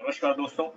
नमस्कार दोस्तों,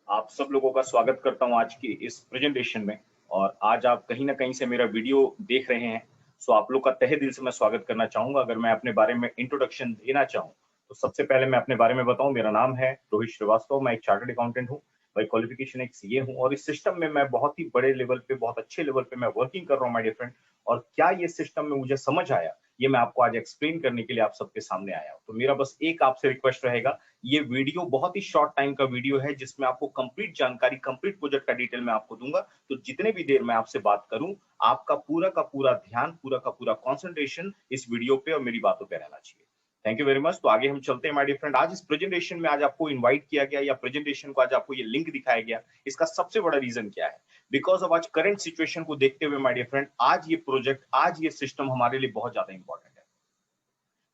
आप सब लोगों का स्वागत करता हूं आज की इस प्रेजेंटेशन में। और आज आप कहीं न कहीं से मेरा वीडियो देख रहे हैं, सो आप लोग का तहे दिल से मैं स्वागत करना चाहूँगा। अगर मैं अपने बारे में इंट्रोडक्शन देना चाहूँ, तो सबसे पहले मैं अपने बारे में बताऊँ, मेरा नाम है रोहित श्रीवास्तव, मैं एक चार्टर्ड अकाउंटेंट हूँ, बाय क्वालिफिकेशन एक सीए हूँ और इस सिस्टम में मैं बहुत ही बड़े लेवल पे, बहुत अच्छे लेवल पे मैं वर्किंग कर रहा हूँ माय डियर फ्रेंड। और क्या ये सिस्टम में मुझे समझ आया, ये मैं आपको आज एक्सप्लेन करने के लिए आप सबके सामने आया हूँ। तो मेरा बस एक आपसे रिक्वेस्ट रहेगा, ये वीडियो बहुत ही शॉर्ट टाइम का वीडियो है जिसमें आपको कंप्लीट जानकारी, कंप्लीट प्रोजेक्ट का डिटेल मैं आपको दूंगा। तो जितने भी देर मैं आपसे बात करूं, आपका पूरा का पूरा ध्यान, पूरा का पूरा कंसंट्रेशन इस वीडियो पे और मेरी बातों पे रहना चाहिए। Thank you very much. तो आगे हम चलते हैं माय डियर फ्रेंड। आज इस प्रेजेंटेशन में आज आपको इनवाइट किया गया या प्रेजेंटेशन को आज आपको ये लिंक दिखाया गया, इसका सबसे बड़ा रीजन क्या है? बिकॉज ऑफ आज करंट सिचुएशन को देखते हुए माय डियर फ्रेंड, आज ये प्रोजेक्ट, आज ये सिस्टम हमारे लिए बहुत ज्यादा इंपॉर्टेंट है।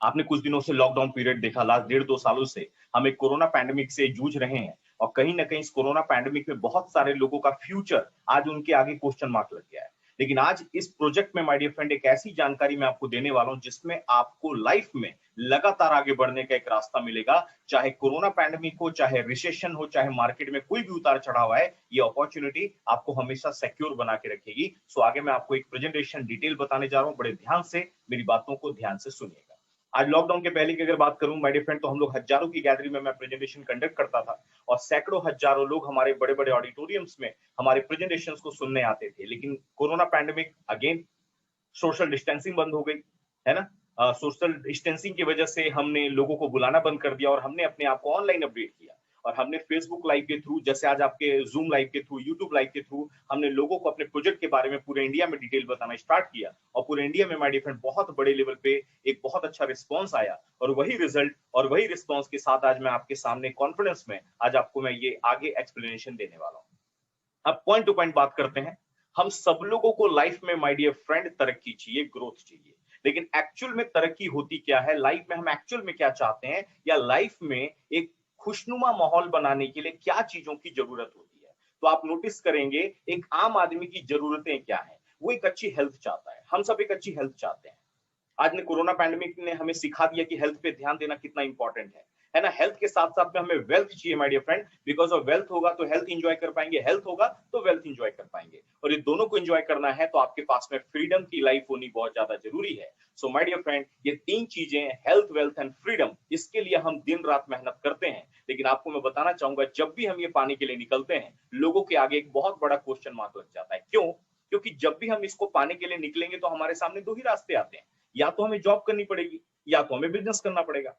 आपने कुछ दिनों से लॉकडाउन पीरियड देखा, लास्ट डेढ़ 2 सालों से हम एक कोरोना पैंडेमिक से जूझ रहे हैं और कहीं न कहीं इस कोरोना पैंडेमिक में बहुत सारे लोगों का फ्यूचर आज उनके आगे क्वेश्चन मार्क लग गया है। लेकिन आज इस प्रोजेक्ट में माय डियर फ्रेंड एक ऐसी जानकारी मैं आपको देने वाला हूं जिसमें आपको लाइफ में लगातार आगे बढ़ने का एक रास्ता मिलेगा। चाहे कोरोना पैंडेमिक हो, चाहे रिसेशन हो, चाहे मार्केट में कोई भी उतार-चढ़ाव आए, ये अपॉर्च्युनिटी आपको हमेशा सिक्योर बना के रखेगी। सो आगे मैं आपको एक प्रेजेंटेशन डिटेल बताने जा रहा हूं, बड़े ध्यान से मेरी बातों को ध्यान से सुनिएगा। आज लॉकडाउन के पहले की अगर बात करूं माय डियर फ्रेंड, तो हम लोग हजारों की गैदरिंग में मैं प्रेजेंटेशन कंडक्ट करता था और सैकड़ों हजारों लोग हमारे बड़े-बड़े ऑडिटोरियम्स में हमारे प्रेजेंटेशंस को सुनने आते थे। लेकिन corona pandemic again social distancing बंद हो गई, है ना? सोशल डिस्टेंसिंग की वजह से हमने लोगों को बुलाना बंद कर दिया और हमने अपने आप को ऑनलाइन अपडेट किया। और हमने फेसबुक लाइव के थ्रू, जैसे आज आपके ज़ूम लाइव के थ्रू, यूट्यूब लाइव के थ्रू, हमने लोगों को अपने प्रोजेक्ट के बारे में पूरे इंडिया में डिटेल बताना स्टार्ट किया और पूरे इंडिया में माय डियर फ्रेंड बहुत बड़े लेवल पे एक बहुत अच्छा रिस्पॉन्स आया और वही रिजल्ट और वही रिस्पॉन्स के साथ आज मैं आपके सामने कॉन्फिडेंस में आज आपको मैं ये आगे एक्सप्लेनेशन देने वाला हूँ। अब पॉइंट टू पॉइंट बात करते हैं। हम सब लोगों को लाइफ में माय डियर फ्रेंड तरक्की चाहिए, ग्रोथ चाहिए। लेकिन एक्चुअल में तरक्की होती क्या है? लाइफ में हम एक्चुअल में क्या चाहते हैं? या लाइफ में एक खुशनुमा माहौल बनाने के लिए क्या चीज़ों की ज़रूरत होती है? तो आप नोटिस करेंगे एक आम आदमी की ज़रूरतें क्या हैं? वो एक अच्छी हेल्थ चाहता है। हम सब एक अच्छी हेल्थ चाहते हैं। आज ने कोरोना पैंडेमिक ने हमें सिखा दिया कि हेल्थ पे ध्यान देना कितना इंपॉर्टेंट है ना? हेल्थ के साथ-साथ में हमें वेल्थ चाहिए my dear friend, because of wealth होगा तो हेल्थ एन्जॉय कर पाएँगे, हेल्थ होगा तो वेल्थ एन्जॉय कर पाएँगे। और ये दोनों को एन्जॉय करना है तो आपके पास में फ्रीडम की लाइफ होनी बहुत ज़्यादा ज़रूरी है। सो माय डियर फ्रेंड, ये 3 चीज़ें हेल्थ, वेल्थ एंड फ्रीडम, इसके लिए हम दिन-रात मेहनत करते हैं। लेकिन आपको मैं बताना चाहूँगा, जब भी हम ये पाने के लिए निकलते हैं, लोगों के आगे एक बहुत बड़ा क्वेश्चन मार्क लग जाता है। क्यों? क्योंकि जब भी हम इसको पाने के लिए निकलेंगे तो हमारे सामने 2 ही रास्ते आते हैं। या तो हमें जॉब करनी पड़ेगी या तो हमें बिज़नेस करना पड़ेगा।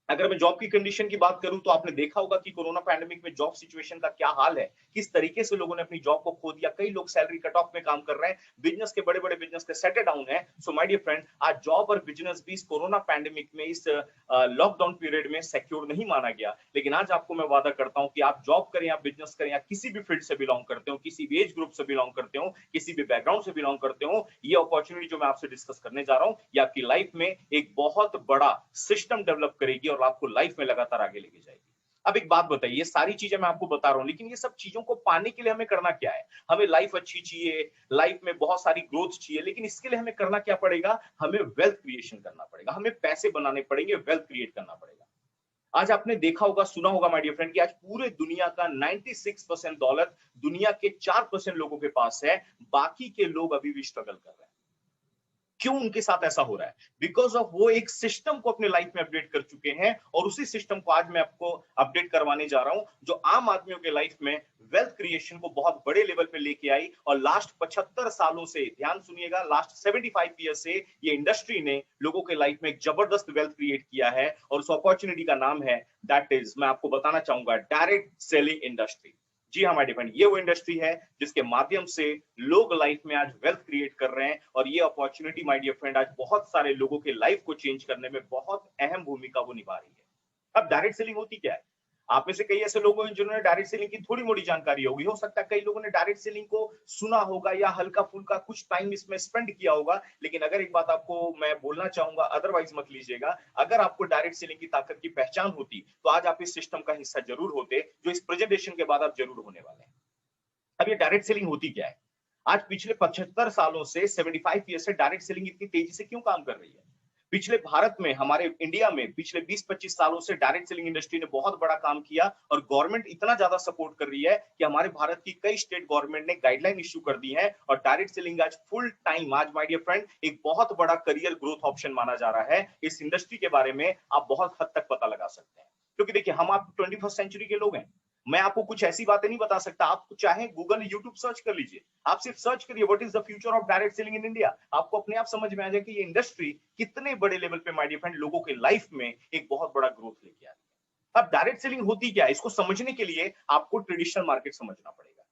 अगर मैं जॉब की कंडीशन की बात करूँ तो आपने देखा होगा कि कोरोना पैंडेमिक में जॉब सिचुएशन का क्या हाल है, किस तरीके से लोगों ने अपनी जॉब को खो दिया, कई लोग सैलरी कट ऑफ में काम कर रहे हैं, बिज़नेस के बड़े-बड़े बिज़नेस के सेटल डाउन है। सो माय डियर फ्रेंड, आज जॉब और बिज़नेस भी इस कोरोना पैंडेमिक में, इस लॉकडाउन पीरियड में सिक्योर नहीं माना गया। लेकिन आज आपको मैं वादा करता हूँ कि आप जॉब करें या बिज़नेस करें या किसी भी फील्ड से बिलॉन्ग करते हो, किसी भी एज ग्रुप से बिलॉन्ग करते हो, किसी भी बैकग्राउंड से बिलॉन्ग करते हो, ये अपॉर्च्युनिटी जो मैं आपसे डिस्कस करने जा रहा हूँ, ये आपकी लाइफ में एक बहुत बड़ा सिस्टम डेवलप करेगी और आपको लाइफ में लगातार आगे लेके जाएगी। अब एक बात बताइए, ये सारी चीज़ें मैं आपको बता रहा हूँ, लेकिन ये सब चीज़ों को पाने के लिए हमें करना क्या है? हमें लाइफ अच्छी चाहिए, लाइफ में बहुत सारी ग्रोथ चाहिए, लेकिन इसके लिए हमें करना क्या पड़ेगा? हमें वेल्थ क्रिएशन करना पड़ेगा, हमें पैसे बनाने पड़ेंगे, वेल्थ क्रिएट करना पड़ेगा। आज आपने देखा होगा, सुना होगा माय डियर फ्रेंड, कि आज पूरे दुनिया का 96% दौलत दुनिया के 4% लोगों के पास है, बाकी के लोग अभी भी स्ट्रगल कर रहे हैं। क्यों उनके साथ ऐसा हो रहा है? बिकॉज़ ऑफ वो एक सिस्टम को अपने लाइफ में अपडेट कर चुके हैं और उसी सिस्टम को आज मैं आपको अपडेट करवाने जा रहा हूँ, जो आम आदमियों के लाइफ में वेल्थ क्रिएशन को बहुत बड़े लेवल पे लेके आई और लास्ट 75 सालों से, ध्यान सुनिएगा, लास्ट 75 ईयर से ये इंडस्ट्री ने लोगों के लाइफ में एक जबरदस्त वेल्थ क्रिएट किया है और उस अपॉर्च्युनिटी का नाम है, दैट इज़, मैं आपको बताना चाहूँगा, डायरेक्ट सेलिंग इंडस्ट्री। जी हाँ, माय डियर फ्रेंड, ये वो इंडस्ट्री है जिसके माध्यम से लोग लाइफ में आज वेल्थ क्रिएट कर रहे हैं और ये अपॉर्च्युनिटी माय डियर फ्रेंड आज बहुत सारे लोगों के लाइफ को चेंज करने में बहुत अहम भूमिका वो निभा रही है। अब डायरेक्ट सेलिंग होती क्या है? आप में से कई ऐसे लोग हैं जिन्होंने डायरेक्ट सेलिंग की थोड़ी-मोड़ी जानकारी होगी। हो सकता है कई लोगों ने डायरेक्ट सेलिंग को सुना होगा या हल्का-फुल्का कुछ टाइम इसमें स्पेंड किया होगा। लेकिन अगर एक बात आपको मैं बोलना चाहूँगा, अदरवाइज़ मत लीजिएगा। अगर आपको डायरेक्ट सेलिंग की ताकत की पहचान होती, तो आज आप इस सिस्टम का हिस्सा ज़रूर होते, जो इस प्रेजेंटेशन के बाद आप ज़रूर होने वाले हैं। अब ये डायरेक्ट सेलिंग होती क्या है? आज पिछले 75 सालों से, 75 ईयर से डायरेक्ट सेलिंग इतनी तेजी से क्यों काम कर रही है? पिछले भारत में, हमारे इंडिया में पिछले 20-25 सालों से डायरेक्ट सेलिंग इंडस्ट्री ने बहुत बड़ा काम किया और गवर्नमेंट इतना ज्यादा सपोर्ट कर रही है कि हमारे भारत की कई स्टेट गवर्नमेंट ने गाइडलाइन इश्यू कर दी है और डायरेक्ट सेलिंग आज फुल टाइम, आज माय डियर फ्रेंड, एक बहुत बड़ा करियर ग्रोथ ऑप्शन माना जा रहा है। इस इंडस्ट्री के बारे में आप बहुत हद तक पता लगा सकते हैं, क्योंकि देखिए हम आप 21st सेंचुरी के लोग हैं। मैं आपको कुछ ऐसी बातें नहीं बता सकता, आप चाहे गूगल यूट्यूब सर्च कर लीजिए, आप सिर्फ सर्च करिए what is the future of direct selling in India, आपको अपने आप समझ में आ जाए कि ये इंडस्ट्री कितने बड़े लेवल पे माय डियर फ्रेंड लोगों के लाइफ में एक बहुत बड़ा ग्रोथ लेके आ रही है। अब डायरेक्ट सेलिंग होती क्या है, इसको समझने के लिए आपको ट्रेडिशनल मार्केट समझना पड़ेगा।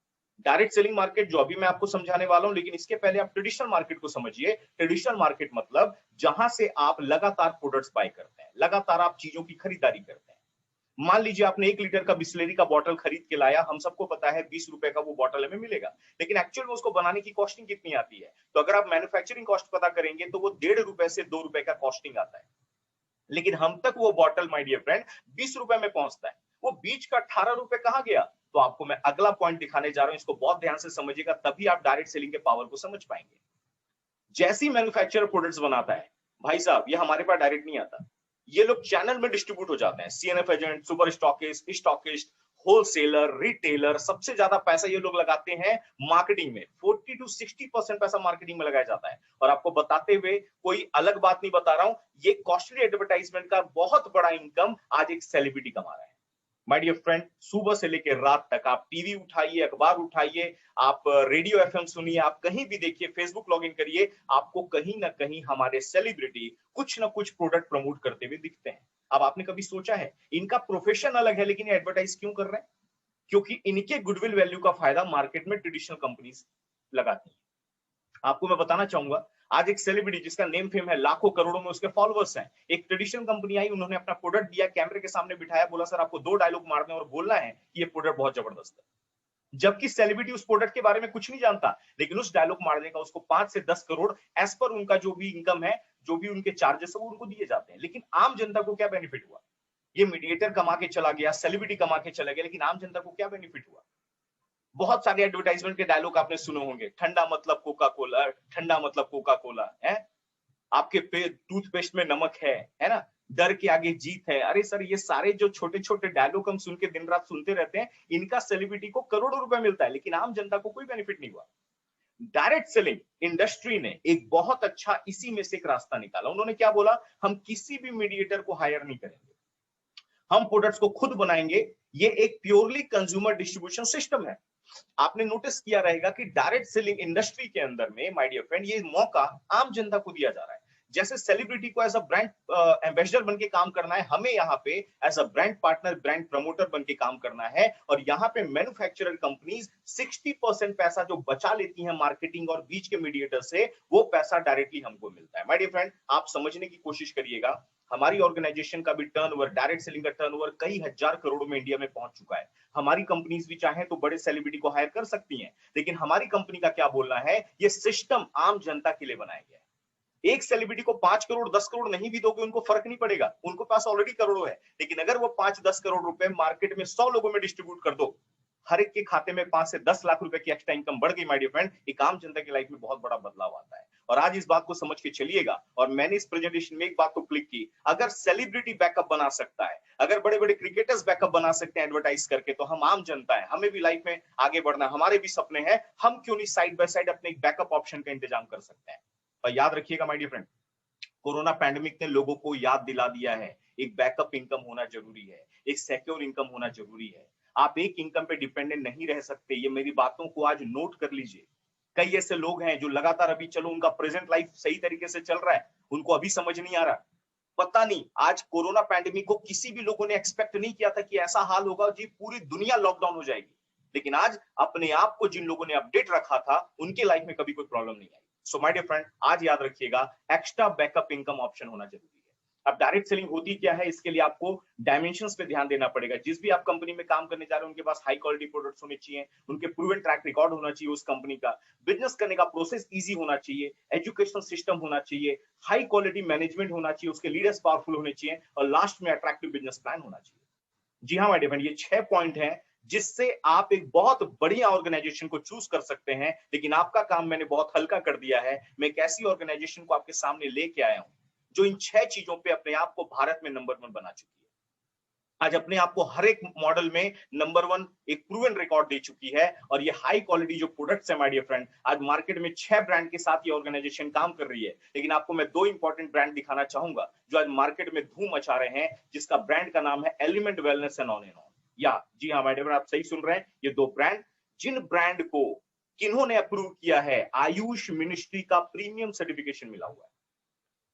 डायरेक्ट सेलिंग मार्केट जो अभी मैं आपको समझाने वाला हूं, लेकिन इसके पहले आप ट्रेडिशनल मार्केट को समझिए। ट्रेडिशनल मार्केट मतलब जहां से आप लगातार प्रोडक्ट्स बाय करते हैं, लगातार आप चीजों की खरीदारी करते हैं। मान लीजिए आपने 1 लीटर का बिस्लेरी का बॉटल खरीद के लाया, हम सबको पता है 20 रुपए का वो बॉटल हमें मिलेगा, लेकिन एक्चुअल में उसको बनाने की कॉस्टिंग कितनी आती है? तो अगर आप मैन्युफैक्चरिंग कॉस्ट पता करेंगे तो वो 1.5 रुपए से 2 रुपए का कॉस्टिंग आता है, लेकिन हम तक वो बॉटल माय डियर फ्रेंड 20 रुपए में पहुंचता है। वो बीच का 18 रुपए कहां गया? तो आपको मैं अगला पॉइंट दिखाने जा रहा हूं, इसको बहुत ध्यान से समझिएगा, तभी आप डायरेक्ट सेलिंग के पावर को समझ पाएंगे। जैसी मैन्युफैक्चरर प्रोडक्ट्स बनाता है, भाई साहब, ये हमारे पास डायरेक्ट नहीं आता, ये लोग चैनल में डिस्ट्रीब्यूट हो जाते हैं। CNF agent, super stockist, wholesaler, retailer, सबसे ज्यादा पैसा ये लोग लगाते हैं मार्केटिंग में। 40 to 60% पैसा मार्केटिंग में लगाया जाता है। और आपको बताते हुए कोई अलग बात नहीं बता रहा हूं, ये कॉस्टली एडवर्टाइजमेंट का बहुत बड़ा इनकम आज एक सेलिब्रिटी कमा रहा है। माय डियर फ्रेंड, सुबह से लेकर रात तक आप टीवी उठाइए, अखबार उठाइए, आप रेडियो एफएम सुनिए, आप कहीं भी देखिए, फेसबुक लॉगिन करिए, आपको कहीं ना कहीं हमारे सेलिब्रिटी कुछ ना कुछ प्रोडक्ट प्रमोट करते हुए दिखते हैं। अब आपने कभी सोचा है इनका प्रोफेशन अलग है लेकिन एडवर्टाइज क्यों कर रहे हैं? क्योंकि इनके गुडविल वैल्यू का फायदा मार्केट में ट्रेडिशनल कंपनीज लगाती है। आपको मैं बताना चाहूंगा, आज एक सेलिब्रिटी जिसका नेम फेम है, लाखों करोड़ों में उसके फॉलोअर्स हैं, एक ट्रेडिशनल कंपनी आई, उन्होंने अपना प्रोडक्ट दिया, कैमरे के सामने बिठाया, बोला सर आपको 2 डायलॉग मारने और बोलना है कि ये प्रोडक्ट बहुत जबरदस्त है। जबकि सेलिब्रिटी उस प्रोडक्ट के बारे में कुछ नहीं जानता, लेकिन उस डायलॉग मारने का उसको 5 से 10 करोड़ एज पर उनका जो भी इनकम है, जो भी उनके चार्जेस है, वो उनको दिए जाते हैं। लेकिन आम जनता को क्या बेनिफिट हुआ? ये मीडिएटर कमा के चला गया, सेलिब्रिटी कमा के चला गया, लेकिन आम जनता को क्या बेनिफिट हुआ? बहुत सारे एडवर्टाइजमेंट के डायलॉग आपने सुने होंगे, ठंडा मतलब कोका कोला, ठंडा मतलब कोका कोला है, आपके टूथपेस्ट में नमक है ना, डर के आगे जीत है। अरे सर, ये सारे जो छोटे छोटे डायलॉग हम सुन के दिन रात सुनते रहते हैं, इनका सेलिब्रिटी को करोड़ों रुपए मिलता है, लेकिन आम जनता को कोई बेनिफिट नहीं हुआ। डायरेक्ट सेलिंग इंडस्ट्री ने एक बहुत अच्छा इसी में से एक रास्ता निकाला। उन्होंने क्या बोला? हम किसी भी मीडिएटर को हायर नहीं करेंगे, हम प्रोडक्ट्स को खुद बनाएंगे। ये एक प्योरली कंज्यूमर डिस्ट्रीब्यूशन सिस्टम है। आपने नोटिस किया रहेगा कि डायरेक्ट सेलिंग इंडस्ट्री के अंदर में माय डियर फ्रेंड ये मौका आम जनता को दिया जा रहा है। जैसे सेलिब्रिटी को एज अ ब्रांड एम्बेसडर बन के काम करना है, हमें यहाँ पे as a brand partner, brand promoter बन के काम करना है। और यहाँ पे मैन्युफैक्चरर कंपनीज 60% पैसा जो बचा लेती हैं मार्केटिंग और बीच के मीडिएटर से, वो पैसा डायरेक्टली हमको मिलता है। माय डियर फ्रेंड, आप समझने की कोशिश करिएगा, हमारी ऑर्गेनाइजेशन का भी टर्नओवर, डायरेक्ट सेलिंग का टर्नओवर कई हजार करोड़ में इंडिया में पहुंच चुका है। हमारी कंपनीज भी चाहें तो बड़े सेलिब्रिटी को हायर कर सकती हैं, लेकिन हमारी कंपनी का क्या बोलना है, ये सिस्टम आम जनता के लिए बनाया गया है। एक सेलिब्रिटी को 5 करोड़ 10 करोड़ नहीं भी दोगे, उनको फर्क नहीं पड़ेगा, उनको पास ऑलरेडी करोड़ों है। लेकिन अगर वो 5-10 करोड़ रुपए मार्केट में 100 लोगों में डिस्ट्रीब्यूट कर दो, हर एक के खाते में 5 से 10 लाख रुपए की एक्स्ट्रा इनकम बढ़ गई माय डियर फ्रेंड, एक आम जनता की लाइफ में बहुत बड़ा बदलाव आता है। और आज इस बात को समझ के चलिएगा। और मैंने इस प्रेजेंटेशन में एक बात को क्लिक की, अगर सेलिब्रिटी बैकअप बना सकता है, अगर बड़े बड़े क्रिकेटर्स बैकअप बना सकते हैं एडवर्टाइज करके, तो हम आम जनता है, हमें भी लाइफ में आगे बढ़ना, हमारे भी सपने हैं, हम क्यों नहीं साइड बाय साइड अपने एक बैकअप ऑप्शन का इंतजाम कर सकते हैं। और याद रखिएगा my dear friend, corona pandemic ने लोगों को याद दिला दिया है, एक बैकअप इनकम होना जरूरी है, एक सिक्योर इनकम होना जरूरी है। आप एक इनकम पे डिपेंडेंट नहीं रह सकते। ये मेरी बातों को आज नोट कर लीजिए। कई ऐसे लोग हैं जो लगातार, अभी चलो उनका प्रेजेंट लाइफ सही तरीके से चल रहा है, उनको अभी समझ नहीं आ रहा। पता नहीं, आज कोरोना पैंडेमिक को किसी भी लोगों ने एक्सपेक्ट नहीं किया था कि ऐसा हाल होगा जी, पूरी दुनिया लॉकडाउन हो जाएगी। लेकिन आज अपने आप को जिन लोगों ने अपडेट रखा था, उनके लाइफ में कभी कोई प्रॉब्लम नहीं आई। सो माय डियर फ्रेंड, आज याद रखिएगा, एक्स्ट्रा बैकअप इनकम ऑप्शन होना जरूरी है। अब डायरेक्ट सेलिंग होती क्या है, इसके लिए आपको डायमेंशंस पे ध्यान देना पड़ेगा। जिस भी आप कंपनी में काम करने जा रहे हैं, उनके पास हाई क्वालिटी प्रोडक्ट्स होने चाहिए, उनके प्रूवन ट्रैक रिकॉर्ड होना चाहिए उस कंपनी का, बिजनेस करने का प्रोसेस इजी होना चाहिए, एजुकेशनल सिस्टम होना चाहिए, हाई क्वालिटी मैनेजमेंट होना चाहिए, उसके लीडर्स पावरफुल होने चाहिए, और लास्ट में अट्रैक्टिव बिजनेस प्लान होना चाहिए। जी हाँ माय डियर फ्रेंड, ये 6 पॉइंट हैं जिससे आप एक बहुत बढ़िया ऑर्गेनाइजेशन को चूज कर सकते हैं। लेकिन आपका काम मैंने बहुत हल्का कर दिया है। मैं एक ऐसी ऑर्गेनाइजेशन को आपके सामने लेके आया हूं जो इन 6 चीजों पे अपने आप को भारत में नंबर 1 बना चुकी है। आज अपने आप को हर एक मॉडल में नंबर 1 एक प्रूवन रिकॉर्ड दे चुकी है और ये हाई क्वालिटी जो प्रोडक्ट्स है माय डियर फ्रेंड, आज मार्केट में 6 ब्रांड के साथ ये ऑर्गेनाइजेशन काम कर रही है। लेकिन आपको मैं 2 इंपॉर्टेंट ब्रांड दिखाना चाहूंगा जो आज मार्केट में धूम मचा रहे हैं, जिसका ब्रांड का नाम है element wellness and on and on. या जी हाँ माय डियर फ्रेंड, आप सही सुन रहे हैं, ये 2 ब्रांड, जिन ब्रांड को किन्होंने अप्रूव किया है, आयुष मिनिस्ट्री का प्रीमियम सर्टिफिकेशन मिला हुआ है।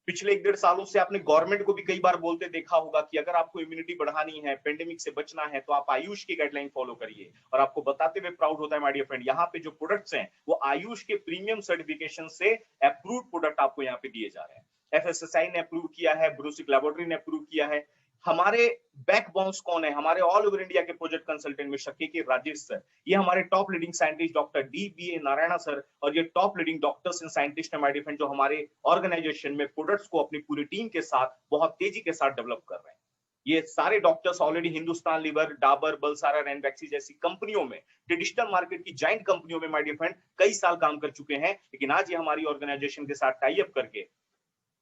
पिछले 1-1.5 सालों से आपने गवर्नमेंट को भी कई बार बोलते देखा होगा कि अगर आपको इम्यूनिटी बढ़ानी है, पेंडेमिक से बचना है, तो आप आयुष की गाइडलाइन फॉलो करिए। और आपको बताते हुए प्राउड होता है माय डियर फ्रेंड, यहाँ पे जो प्रोडक्ट्स हैं वो आयुष के प्रीमियम सर्टिफिकेशन से अप्रूव्ड प्रोडक्ट आपको यहाँ पे दिए जा रहे हैं। एफएसएसआई ने अप्रूव किया है, ब्रूसिक लैबोरेटरी ने अप्रूव किया है। हमारे बैकबोन्स कौन है? हमारे ऑल ओवर इंडिया के प्रोजेक्ट कंसल्टेंट में शक्की के राजेश सर, ये हमारे top leading scientist doctor DBA. Narayana sir, और ये top leading doctors and scientist है माय डियर फ्रेंड, जो हमारे ऑर्गेनाइजेशन में प्रोडक्ट्स को अपनी पूरी टीम के साथ बहुत तेजी के साथ डेवलप कर रहे हैं। ये सारे doctors already Hindustan Lever, Dabur, Balsara, Ranbaxy जैसी कंपनियों में, ट्रेडिशनल मार्केट की जाइंट कंपनियों में माय डियर फ्रेंड कई साल काम कर चुके हैं। लेकिन आज ये हमारी ऑर्गेनाइजेशन के साथ टाई अप करके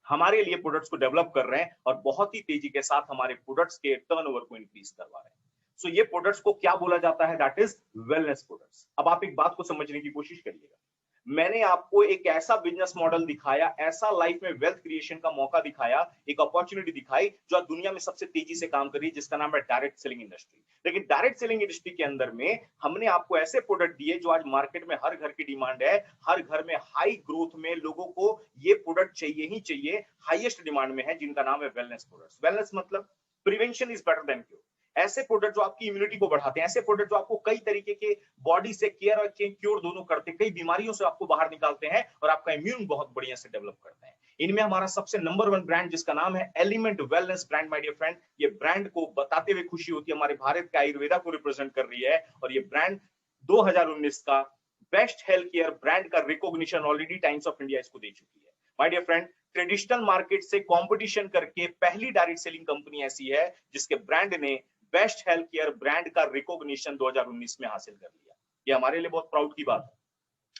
हमारे लिए प्रोडक्ट्स को डेवलप कर रहे हैं और बहुत ही तेजी के साथ हमारे प्रोडक्ट्स के टर्नओवर को इंक्रीज करवा रहे हैं। सो ये प्रोडक्ट्स को क्या बोला जाता है? That is wellness products. अब आप एक बात को समझने की कोशिश करिएगा, मैंने आपको एक ऐसा बिजनेस मॉडल दिखाया, ऐसा लाइफ में वेल्थ क्रिएशन का मौका दिखाया, एक अपॉर्चुनिटी दिखाई जो दुनिया में सबसे तेजी से काम कर रही है, जिसका नाम है डायरेक्ट सेलिंग इंडस्ट्री। लेकिन डायरेक्ट सेलिंग इंडस्ट्री के अंदर में हमने आपको ऐसे प्रोडक्ट दिए जो आज मार्केट में हर घर की डिमांड है, हर घर में हाई ग्रोथ में लोगों को ये प्रोडक्ट चाहिए ही चाहिए, हाईएस्ट डिमांड में है, जिनका नाम है वेलनेस प्रोडक्ट्स। वेलनेस मतलब prevention is better than cure. ऐसे प्रोडक्ट जो आपकी इम्यूनिटी को बढ़ाते हैं, ऐसे प्रोडक्ट जो आपको कई तरीके के बॉडी से केयर और क्योर दोनों करते हैं, कई बीमारियों से आपको बाहर निकालते हैं और आपका इम्यून बहुत बढ़िया से डेवलप करते हैं। इनमें हमारा सबसे नंबर 1 ब्रांड जिसका नाम है element wellness brand my dear friend, ये ब्रांड को बताते हुए खुशी होती है हमारे भारत का आयुर्वेदा को रिप्रेजेंट कर रही है। और ये ब्रांड 2019 का बेस्ट हेल्थ केयर ब्रांड का recognition already Times of India इसको दे चुकी है। My dear friend, traditional market से कंपटीशन करके पहली डायरेक्ट सेलिंग कंपनी ऐसी है जिसके ब्रांड ने बेस्ट हेल्थ केयर ब्रांड का रिकॉग्निशन 2019 में हासिल कर लिया। ये हमारे लिए बहुत प्राउड की बात है,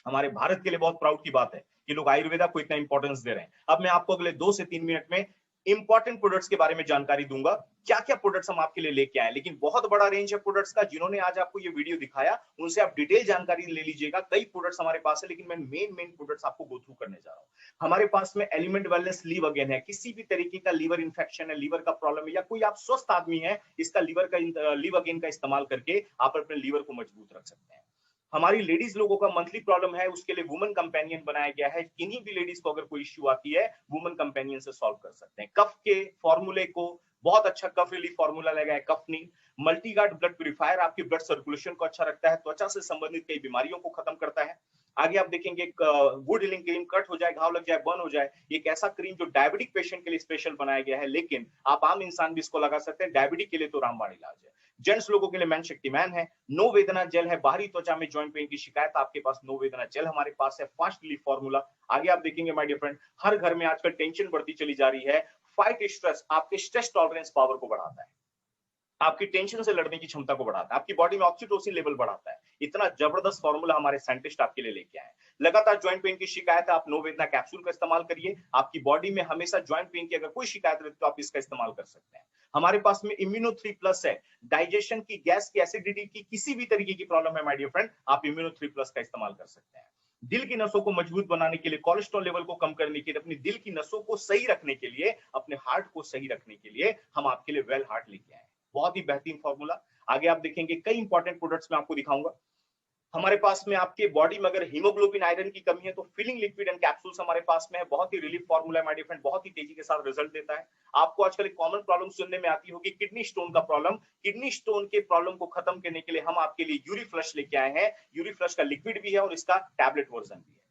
हमारे भारत के लिए बहुत प्राउड की बात है कि लोग आयुर्वेदा को इतना इंपॉर्टेंस दे रहे हैं। अब मैं आपको अगले 2 से 3 मिनट में इंपॉर्टेंट प्रोडक्ट्स के बारे में जानकारी दूंगा, क्या क्या प्रोडक्ट्स हम आपके लिए लेके आए। लेकिन बहुत बड़ा रेंज है प्रोडक्ट्स का, जिन्होंने आज आपको ये वीडियो दिखाया उनसे आप डिटेल जानकारी ले लीजिएगा। कई प्रोडक्ट्स हमारे पास है, लेकिन मैं मेन प्रोडक्ट्स आपको गो थ्रू करने जा रहा हूं। हमारे पास में एलिमेंट वेलनेस लीव अगेन है। किसी भी तरीके का लीवर इंफेक्शन है, लीवर का प्रॉब्लम है, या कोई आप स्वस्थ आदमी है, इसका लीव अगेन का इस्तेमाल करके आप अपने लीवर को मजबूत रख सकते हैं। हमारी लेडीज लोगों का मंथली प्रॉब्लम है, उसके लिए वुमन कंपेनियन बनाया गया है। किन्हीं भी लेडीज को अगर कोई इश्यू आती है, वुमन कंपेनियन से सॉल्व कर सकते हैं। कफ के फॉर्मूले को बहुत अच्छा कफ रिलीफ फॉर्मूला लगा है कफनी। मल्टीगार्ड ब्लड प्यूरिफायर आपकी ब्लड सर्कुलेशन को अच्छा रखता है, त्वचा से संबंधित कई बीमारियों को खत्म करता है। आगे आप देखेंगे वुड हीलिंग क्रीम, कट हो जाए, घाव लग जाए, बर्न हो जाए, एक ऐसा क्रीम जो डायबिटिक पेशेंट के लिए स्पेशल बनाया गया है, लेकिन आप आम इंसान भी इसको लगा सकते हैं। डायबिटिक के लिए तो रामबाण इलाज है। जेंट्स लोगों के लिए मैन शक्तिमान है। नो वेदना जेल है, बाहरी त्वचा में जॉइंट पेन की शिकायत, आपके पास नो वेदना जेल हमारे पास है। Fast relief formula. आगे आप देखेंगे माय डियर फ्रेंड, हर घर में आजकल टेंशन बढ़ती चली जा रही है। फाइट स्ट्रेस, आपके स्ट्रेस टॉलरेंस पावर को बढ़ाता है, आपकी टेंशन से लड़ने की क्षमता को बढ़ाता है, आपकी बॉडी में ऑक्सीटोसिन लेवल बढ़ाता है। इतना जबरदस्त फॉर्मूला हमारे साइंटिस्ट आपके लिए लेके आए हैं। लगातार जॉइंट पेन की शिकायत है, आप नो वेदना कैप्सूल का इस्तेमाल करिए। आपकी बॉडी में हमेशा जॉइंट पेन की अगर कोई शिकायत रहती तो आप इसका इस्तेमाल कर सकते हैं। हमारे पास में इम्यूनो 3+ है। डाइजेशन की, गैस की, एसिडिटी की किसी भी तरीके की प्रॉब्लम है माय डियर फ्रेंड, आप इम्यूनो 3+ का इस्तेमाल कर सकते हैं। दिल की नसों को मजबूत बनाने के लिए, कोलेस्ट्रॉल लेवल को कम करने के लिए, अपनी दिल की नसों को सही रखने के लिए, अपने हार्ट को सही रखने के लिए हम आपके लिए वेल हार्ट लेके आए हैं। बहुत ही बेहतरीन फॉर्मूला। आगे आप देखेंगे कई इंपॉर्टेंट प्रोडक्ट्स मैं आपको दिखाऊंगा। हमारे पास में आपके बॉडी में अगर हीमोग्लोबिन आयरन की कमी है तो फिलिंग लिक्विड एंड कैप्सूल्स हमारे पास में है। बहुत ही रिलीफ फॉर्मूला है माय डियर फ्रेंड, बहुत ही तेजी के साथ रिजल्ट देता है। आपको आजकल एक कॉमन प्रॉब्लम सुनने में आती होगी, किडनी स्टोन का प्रॉब्लम। किडनी स्टोन के प्रॉब्लम को खत्म करने के लिए हम आपके लिए यूरी फ्लश लेके आए हैं। यूरी फ्लश का लिक्विड भी है और इसका टैबलेट वर्जन भी है।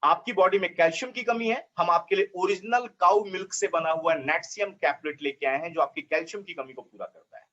आपकी बॉडी में कैल्शियम की कमी है, हम आपके लिए ओरिजिनल काउ मिल्क से बना हुआ नेटशियम कैप्लेट लेके आए हैं, जो आपकी कैल्शियम की कमी को पूरा करता है।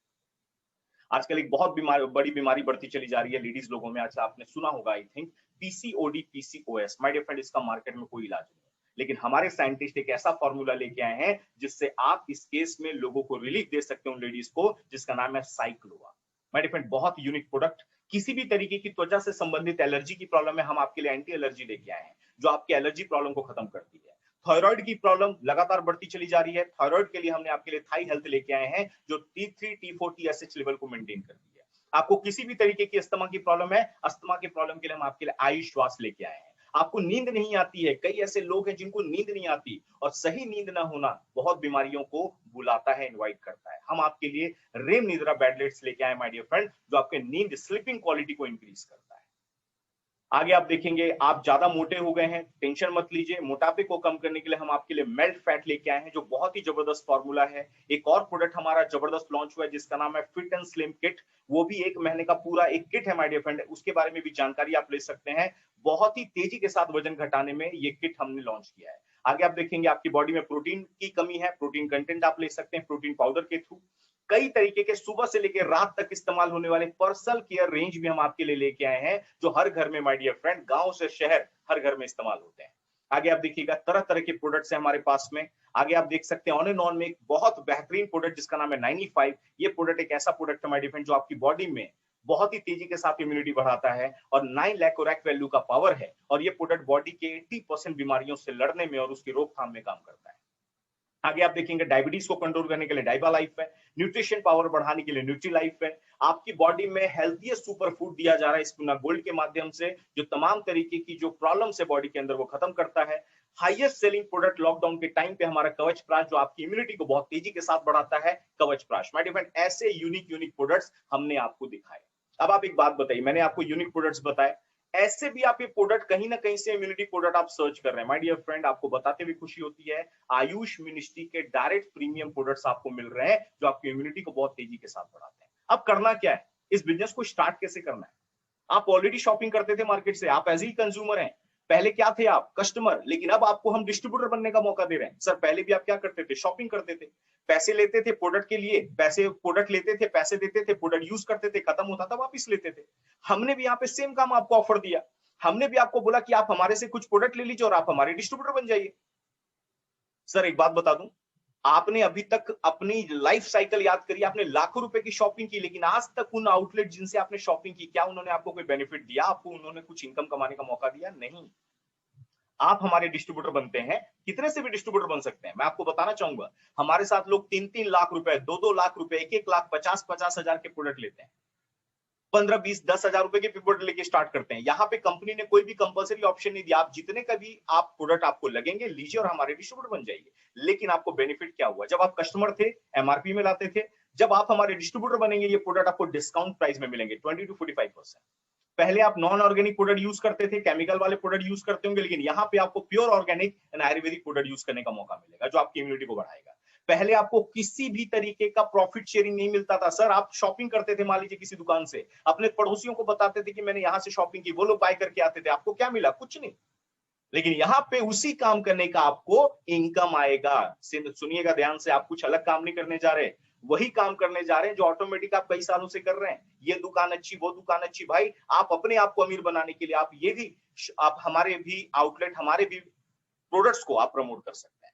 आजकल एक बहुत बड़ी बीमारी बढ़ती चली जा रही है लेडीज लोगों में। अच्छा, आपने सुना होगा I think PCOD, PCOS. My dear friend, इसका मार्केट में कोई इलाज नहीं है, लेकिन हमारे साइंटिस्ट एक ऐसा फॉर्मूला लेके आए हैं जिससे आप इस केस में लोगों को रिलीफ दे सकते हो, लेडीज को, जिसका नाम है साइक्लोवा। माय डियर फ्रेंड, बहुत यूनिक प्रोडक्ट। किसी भी तरीके की त्वचा से संबंधित एलर्जी की प्रॉब्लम है, हम आपके लिए एंटी एलर्जी लेके आए हैं जो आपकी एलर्जी प्रॉब्लम को खत्म करती है। थायराइड की प्रॉब्लम लगातार बढ़ती चली जा रही है। थायराइड के लिए हमने आपके लिए थाई हेल्थ लेके आए हैं जो T3, T4, TSH लेवल को मेंटेन करती है। आपको किसी भी तरीके की अस्थमा की प्रॉब्लम है, अस्थमा की प्रॉब्लम के लिए हम आपके लिए आयुष श्वास लेके आए हैं। आपको नींद नहीं आती है, कई ऐसे लोग हैं जिनको नींद नहीं आती और सही नींद ना होना बहुत बीमारियों को बुलाता है, इनवाइट करता है। हम आपके लिए रेम निद्रा बेडलेट्स लेके आए माय डियर फ्रेंड, जो आपके नींद स्लीपिंग क्वालिटी को इंक्रीज करता है। आगे आप देखेंगे आप ज्यादा मोटे हो गए हैं, टेंशन मत लीजिए। मोटापे को कम करने के लिए हम आपके लिए मेल्ट फैट लेके आए हैं जो बहुत ही जबरदस्त फॉर्मूला है। एक और प्रोडक्ट हमारा जबरदस्त लॉन्च हुआ है जिसका नाम है फिट एंड स्लिम किट। वो भी 1 महीने का पूरा एक किट है माय डियर फ्रेंड, उसके बारे में भी जानकारी आप ले सकते हैं। बहुत ही तेजी के साथ वजन घटाने में ये किट हमने लॉन्च किया है। आगे आप देखेंगे आपकी बॉडी में प्रोटीन की कमी है, प्रोटीन कंटेंट आप ले सकते हैं प्रोटीन पाउडर के थ्रू। कई तरीके के सुबह से लेकर रात तक इस्तेमाल होने वाले पर्सनल केयर रेंज भी हम आपके लिए लेके आए हैं जो हर घर में माय डियर फ्रेंड, गांव से शहर हर घर में इस्तेमाल होते हैं। आगे आप देखिएगा तरह तरह के प्रोडक्ट्स हैं हमारे पास में। आगे आप देख सकते हैं ऑन एंड ऑन में एक बहुत बेहतरीन प्रोडक्ट जिसका नाम है 95। ये प्रोडक्ट एक ऐसा प्रोडक्ट है माय डियर फ्रेंड जो आपकी बॉडी में बहुत ही तेजी के साथ इम्यूनिटी बढ़ाता है और 9 लाख ओरैक वैल्यू का पावर है और ये प्रोडक्ट बॉडी के 80% बीमारियों से लड़ने में और उसकी रोकथाम में काम करता है। आगे आप देखेंगे डायबिटीज को कंट्रोल करने के लिए डाइबा लाइफ है, न्यूट्रिशन पावर बढ़ाने के लिए न्यूट्री लाइफ है। आपकी बॉडी में हेल्थीएस्ट सुपर फूड दिया जा रहा है स्पूना गोल्ड के माध्यम से जो तमाम तरीके की जो प्रॉब्लम्स है बॉडी के अंदर वो खत्म करता है। हाईएस्ट सेलिंग प्रोडक्ट लॉकडाउन के टाइम पे हमारा कवच प्राश जो आपकी इम्यूनिटी को बहुत तेजी के साथ बढ़ाता है, कवच प्राश। माय डियर फ्रेंड, ऐसे यूनिक प्रोडक्ट्स हमने आपको दिखाए। अब आप एक बात बताइए, मैंने आपको यूनिक प्रोडक्ट्स बताए, ऐसे भी आप ये प्रोडक्ट कहीं ना कहीं से इम्यूनिटी प्रोडक्ट आप सर्च कर रहे हैं। माय डियर फ्रेंड, आपको बताते हुए खुशी होती है आयुष मिनिस्ट्री के डायरेक्ट प्रीमियम प्रोडक्ट्स आपको मिल रहे हैं जो आपकी इम्यूनिटी को बहुत तेजी के साथ बढ़ाते हैं। अब करना क्या है, इस बिजनेस को स्टार्ट कैसे करना है। आप ऑलरेडी शॉपिंग करते थे मार्केट से, आप एज ही कंज्यूमर हैं। पहले क्या थे आप, कस्टमर, लेकिन अब आपको हम डिस्ट्रीब्यूटर बनने का मौका दे रहे हैं। सर पहले भी आप क्या करते थे, शॉपिंग करते थे, पैसे लेते थे प्रोडक्ट के लिए, पैसे प्रोडक्ट लेते थे, पैसे देते थे, प्रोडक्ट यूज करते थे, खत्म होता था वापस लेते थे। हमने भी यहाँ पे सेम काम आपको ऑफर दिया। हमने भी आपको बोला कि आप हमारे से कुछ प्रोडक्ट ले लीजिए और आप हमारे डिस्ट्रीब्यूटर बन जाइए। सर एक बात बता दूं, आपने अभी तक अपनी लाइफ साइकिल याद करिए, आपने लाखों रुपए की शॉपिंग की, लेकिन आज तक उन आउटलेट जिनसे आपने शॉपिंग की, क्या उन्होंने आपको कोई बेनिफिट दिया, आपको उन्होंने कुछ इनकम कमाने का मौका दिया? नहीं। आप हमारे डिस्ट्रीब्यूटर बनते हैं, कितने से भी डिस्ट्रीब्यूटर बन सकते हैं। मैं आपको बताना चाहूंगा, हमारे साथ लोग 3-3 लाख रुपए, 2-2 लाख रुपए, 1-1 लाख 50-50 हजार के प्रोडक्ट लेते हैं, 15-20-10 हजार रुपए के प्रोडक्ट लेके स्टार्ट करते हैं। यहाँ पे कंपनी ने कोई भी कंपलसरी ऑप्शन नहीं दिया, आप जितने का भी आप प्रोडक्ट आपको लगेंगे लीजिए और हमारे डिस्ट्रीब्यूटर बन जाइए। लेकिन आपको बेनिफिट क्या हुआ, जब आप कस्टमर थे एमआरपी में लाते थे, जब आप हमारे डिस्ट्रीब्यूटर बनेंगे ये प्रोडक्ट आपको डिस्काउंट प्राइस में मिलेंगे 20-45%। पहले आप नॉन ऑर्गेनिक प्रोडक्ट यूज करते थे, केमिकल वाले प्रोडक्ट यूज करते होंगे, लेकिन यहाँ पे आपको pure organic and Ayurvedic product use करने का मौका मिलेगा जो आपकी इम्यूनिटी को बढ़ाएगा। पहले आपको किसी भी तरीके का प्रॉफिट शेयरिंग नहीं मिलता था। सर आप शॉपिंग करते थे, मान लीजिए किसी दुकान से, अपने पड़ोसियों को बताते थे कि मैंने यहां से शॉपिंग की, वो लोग बाय करके आते थे, आपको क्या मिला, कुछ नहीं। लेकिन यहाँ पे उसी काम करने का आपको इनकम आएगा। सुनिएगा ध्यान से, आप कुछ अलग काम नहीं करने जा रहे, वही काम करने जा रहे हैं जो ऑटोमेटिक आप कई सालों से कर रहे हैं। ये दुकान अच्छी, वो दुकान अच्छी, भाई आप अपने आप को अमीर बनाने के लिए आप ये भी, आप हमारे भी आउटलेट, हमारे भी प्रोडक्ट्स को आप प्रमोट कर सकते हैं।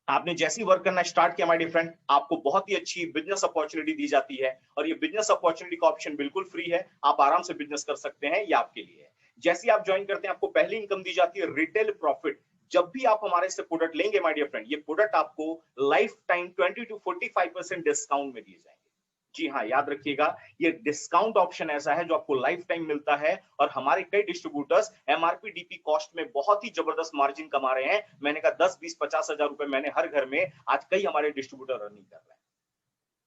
आपने जैसी वर्क करना स्टार्ट किया माय डियर फ्रेंड, आपको बहुत ही अच्छी बिजनेस अपॉर्चुनिटी दी जाती है और ये बिजनेस अपॉर्चुनिटी का ऑप्शन बिल्कुल फ्री है, आप आराम से बिजनेस कर सकते हैं, ये आपके लिए है। जैसे आप ज्वाइन करते हैं आपको पहली इनकम दी जाती है रिटेल प्रॉफिट। जब भी आप हमारे से प्रोडक्ट लेंगे माय डियर फ्रेंड, ये प्रोडक्ट आपको लाइफ टाइम 20-45% डिस्काउंट में दिए जाएंगे। जी हाँ, याद रखिएगा, ये डिस्काउंट ऑप्शन ऐसा है जो आपको लाइफ टाइम मिलता है और हमारे कई डिस्ट्रीब्यूटर्स एमआरपी डीपी कॉस्ट में बहुत ही जबरदस्त मार्जिन कमा रहे हैं। मैंने कहा 10-20-50 हजार रुपए मैंने हर घर में आज कई हमारे डिस्ट्रीब्यूटर अर्निंग कर रहे हैं।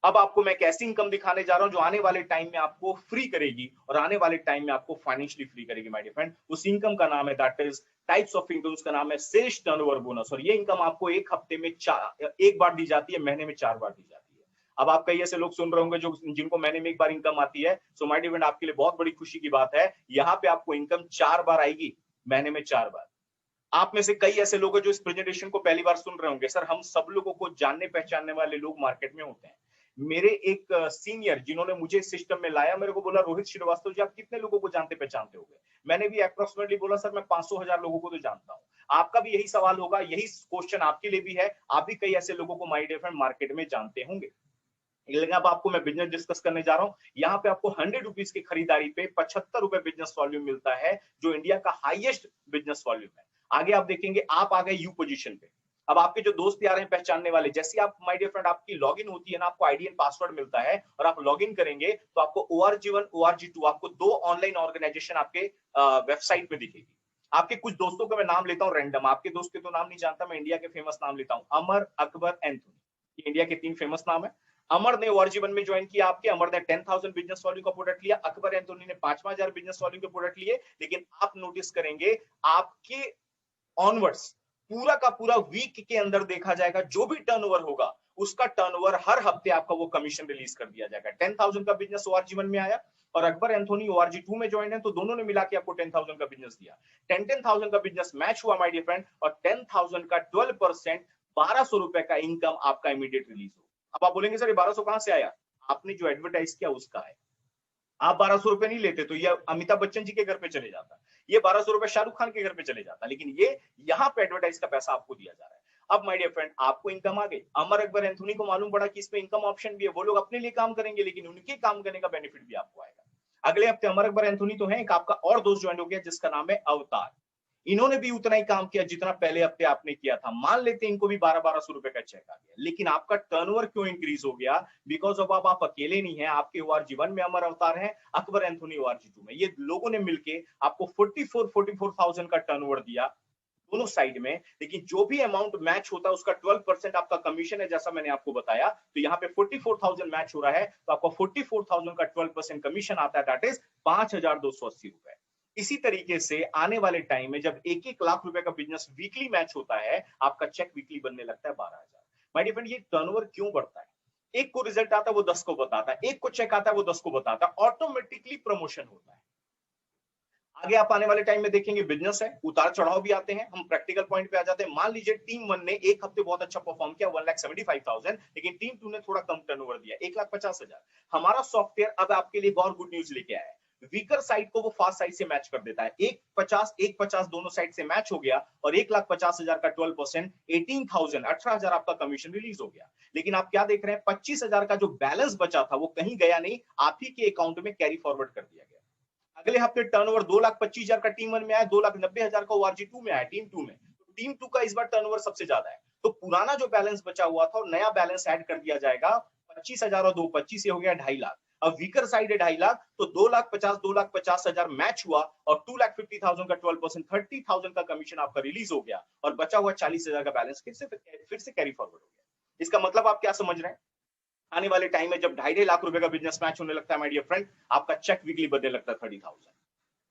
अब आपको मैं एक ऐसी इनकम दिखाने जा रहा हूं जो आने वाले टाइम में आपको फ्री करेगी और आने वाले टाइम में आपको फाइनेंशियली फ्री करेगी माय डियर फ्रेंड। उस इनकम का नाम है, that is types of incomes का नाम है सेल्स टर्नओवर बोनस। और ये इनकम आपको एक हफ्ते में एक बार दी जाती है, महीने में 4 बार दी जाती है। अब आप कई ऐसे लोग सुन रहे होंगे जो जिनको महीने में एक बार इनकम आती है, सो माय डियर फ्रेंड आपके लिए बहुत बड़ी खुशी की बात है, यहाँ पे आपको इनकम 4 बार आएगी, महीने में 4 बार। आप में से कई ऐसे लोग हैं जो इस प्रेजेंटेशन को पहली बार सुन रहे होंगे। सर हम सब लोगों को जानने पहचानने वाले लोग मार्केट में होते हैं। मेरे एक सीनियर जिन्होंने मुझे सिस्टम में लाया, मेरे को बोला रोहित श्रीवास्तव जी आप कितने लोगों को जानते पहचानते होंगे। मैंने भी अप्रोक्सीमेटली बोला सर मैं 500,000 लोगों को तो जानता हूं। आपका भी यही सवाल होगा, यही क्वेश्चन आपके लिए भी है, आप भी कई ऐसे लोगों को माय डियर फ्रेंड मार्केट में जानते होंगे। लेकिन अब आपको मैं बिजनेस डिस्कस करने जा रहा हूं। यहाँ पे आपको 100 रुपीज की खरीदारी पे 75 रुपए बिजनेस वॉल्यूम मिलता है जो इंडिया का हाईएस्ट बिजनेस वॉल्यूम है। आगे आप देखेंगे आप आ गए यू पोजीशन पे। अब आपके जो दोस्त यार हैं पहचानने वाले, जैसे आप माय डियर फ्रेंड आपकी लॉगिन होती है ना, आपको आईडी एंड पासवर्ड मिलता है और आप लॉगिन करेंगे तो आपको ORG1 ORG2 आपको 2 ऑनलाइन ऑर्गेनाइजेशन आपके वेबसाइट में दिखेगी। आपके कुछ दोस्तों का मैं नाम लेता हूं रैंडम, आपके दोस्त के तो नाम नहीं जानता मैं, इंडिया के फेमस नाम लेता हूं, अमर, अकबर, एंथोनी। ये इंडिया के 3 फेमस नाम है। अमर ने ORG1 में ज्वाइन किया आपके, अमर ने 10,000 बिजनेस वॉल्यूम का प्रोडक्ट लिया, अकबर एंथोनी ने 5,000 बिजनेस वॉल्यूम के प्रोडक्ट लिए। लेकिन आप नोटिस करेंगे आपके ऑनवर्ड्स पूरा का पूरा वीक के अंदर देखा जाएगा जो भी टर्नओवर होगा उसका टर्नओवर हर हफ्ते आपका वो कमीशन रिलीज कर दिया जाएगा। 10,000 का बिजनेस ORG1 में आया और अकबर एंथोनी ORG2 में ज्वाइन है तो दोनों ने मिला के आपको 10,000 का बिजनेस दिया। 10,000 का बिजनेस मैच हुआ माय डियर फ्रेंड और 10,000 का 12% 1,200 रुपए का इनकम आपका इमीडिएट रिलीज हो। अब आप बोलेंगे सर ये 1,200 कहां से आया? आपने जो एडवर्टाइज किया उसका है। आप 1,200 रुपए नहीं लेते तो ये अमिताभ बच्चन जी के घर पे चले जाता, ये 1,200 रुपए शाहरुख खान के घर पे चले जाता, लेकिन ये यहाँ पे एडवर्टाइज का पैसा आपको दिया जा रहा है। अब माय डियर फ्रेंड आपको इनकम आ गई, अमर अकबर एंथोनी को मालूम पड़ा कि इसमें इनकम ऑप्शन भी है, वो लोग अपने लिए काम करेंगे लेकिन उनके काम करने का बेनिफिट भी आपको आएगा। अगले हफ्ते अमर अकबर एंथोनी तो है, एक आपका और दोस्त ज्वाइन हो गया जिसका नाम है अवतार। इन्होंने भी उतना ही काम किया जितना पहले हफ्ते आपने किया था, मान लेते हैं इनको भी 1200 रुपए का चेक आ गया, लेकिन आपका टर्नओवर क्यों इंक्रीज हो गया? बिकॉज ऑफ आप अकेले नहीं है, आपके ORG1 में अमर अवतार है, अकबर एंथोनी ORG2 में, ये लोगों ने मिलके आपको 44,000 का टर्नओवर दिया दोनों साइड में। लेकिन जो भी अमाउंट मैच होता है उसका 12% आपका कमीशन है, जैसा मैंने आपको बताया। तो यहाँ पे 44,000 मैच हो रहा है तो आपका 44,000 का 12% कमीशन आता है, दैट इज 5,280 रुपए। इसी तरीके से आने वाले टाइम में जब 1-1 लाख रुपए का बिजनेस वीकली मैच होता है, आपका चेक वीकली बनने लगता है 12,000। माय डियर फ्रेंड ये टर्नओवर क्यों बढ़ता है? एक को रिजल्ट आता है वो 10 को बताता है, एक को चेक आता है वो 10 को बताता है, ऑटोमेटिकली प्रमोशन होता है। आगे आप आने वाले टाइम में देखेंगे बिजनेस है, उतार चढ़ाव भी आते हैं, हम प्रैक्टिकल पॉइंट पे आ जाते हैं। मान लीजिए टीम 1 ने एक हफ्ते बहुत अच्छा परफॉर्म किया 1,75,000, लेकिन टीम 2 ने थोड़ा कम टर्नओवर दिया 1,50,000। हमारा सॉफ्टवेयर अब आपके लिए और गुड न्यूज लेके आया है, वीकर साइड को वो फास्ट साइड से मैच कर देता है। 1,50 दोनों साइड से मैच हो गया और 1,50,000 का 12% 18,000 आपका कमीशन रिलीज हो गया। लेकिन आप क्या देख रहे हैं, 25,000 का जो बैलेंस बचा था वो कहीं गया नहीं, आप ही के अकाउंट में कैरी फॉरवर्ड कर दिया गया। अगले हफ्ते टर्नओवर 2,25,000 का टीम 1 में आया, 2,90,000 का ORG2 में आया टीम 2 में। तो टीम 2 का इस बार टर्नओवर सबसे ज्यादा है, तो पुराना जो बैलेंस बचा हुआ था और नया बैलेंस ऐड कर दिया जाएगा। 25,000 और 2 25 से हो गया 2.5 लाख। अब वीकर साइड है 2.5 लाख, तो 2,50,000 मैच हुआ और 2,50,000 का 12% 30,000 का कमीशन आपका रिलीज हो गया और बचा हुआ 40,000 का बैलेंस फिर से कैरी फॉरवर्ड हो गया। इसका मतलब आप क्या समझ रहे हैं? आने वाले टाइम में जब 2.5 लाख रुपए का बिजनेस मैच होने लगता है माय डियर फ्रेंड, आपका चेक वीकली बनने लगता है 30,000।